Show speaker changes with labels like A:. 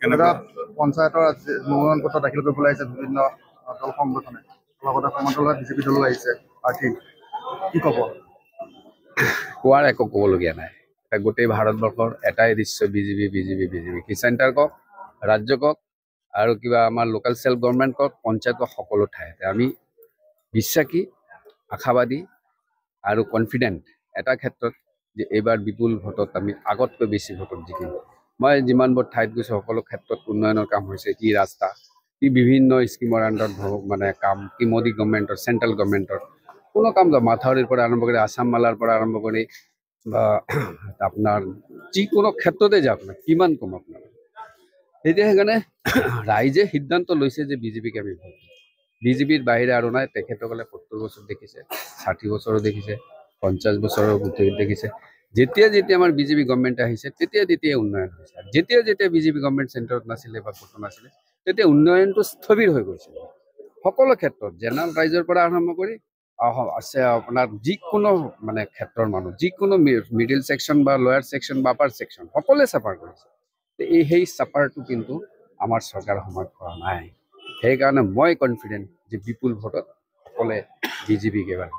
A: পঞ্চায়তৰ মনোনয়ন পত্ৰ দাখিল কৰিবলৈ আহিছে বিভিন্ন দল সংগঠনে লগতে সমদলত বিজেপি দল আহিছে প্ৰাৰ্থী কি ক'ব
B: কোৱাৰ একো ক'বলগীয়া নাই গোটেই ভাৰতবৰ্ষৰ এটাই দৃশ্য বিজেপি বিজেপি বিজেপি কি চেণ্টাৰ কওক ৰাজ্য কওক আৰু কিবা আমাৰ লোকেল চেল্ফ গভৰ্ণমেণ্ট কওক পঞ্চায়ত কওক সকলো ঠাইতে আমি বিশ্বাসী আশাবাদী আৰু কনফিডেণ্ট এটা ক্ষেত্ৰত যে এইবাৰ বিপুল ভোটত আমি আগতকৈ বেছি ভোটত জিকিম মই যিমানবোৰ ঠাইত গৈছোঁ সকলো ক্ষেত্ৰত উন্নয়নৰ কাম হৈছে কি ৰাস্তা কি বিভিন্ন স্কিমৰ আণ্ডাৰত মানে কাম কি মোদী গভৰ্ণমেণ্টৰ চেণ্ট্ৰেল গভৰ্ণমেণ্টৰ কোনো কাম মাথাউৰিৰ পৰা আৰম্ভ কৰি আছাম মালাৰ পৰা আৰম্ভ কৰি বা আপোনাৰ যিকোনো ক্ষেত্ৰতে যাওক না কিমান কম আপোনাৰ এতিয়া সেইকাৰণে ৰাইজে সিদ্ধান্ত লৈছে যে বিজেপিক আমি ভোট দিম বিজেপিৰ বাহিৰে আৰু নাই তেখেতসকলে 70 বছৰ দেখিছে 60 বছৰো দেখিছে 50 বছৰৰ দেখিছে যেতিয়া যেতিয়া আমাৰ বিজেপি গভৰ্ণমেণ্ট আহিছে তেতিয়া উন্নয়ন হৈছে যেতিয়া বিজেপি গভৰ্ণমেণ্ট চেণ্টাৰত নাছিলে বা ক'তো নাছিলে তেতিয়া উন্নয়নটো স্থবিৰ হৈ গৈছিল সকলো ক্ষেত্ৰত জেনেৰেল ৰাইজৰ পৰা আৰম্ভ কৰি আছে আপোনাৰ যিকোনো মানে ক্ষেত্ৰৰ মানুহ যিকোনো মিডিল ছেকশ্যন বা লয়াৰ ছেকশ্যন বা আপাৰ ছেকশ্যন সকলোৱে চাফাৰ কৰিছে সেই চাফাৰটো কিন্তু আমাৰ চৰকাৰৰ সময়ত কৰা নাই সেইকাৰণে মই কনফিডেণ্ট যে বিপুল ভোটত সকলোৱে বিজেপিক এবাৰ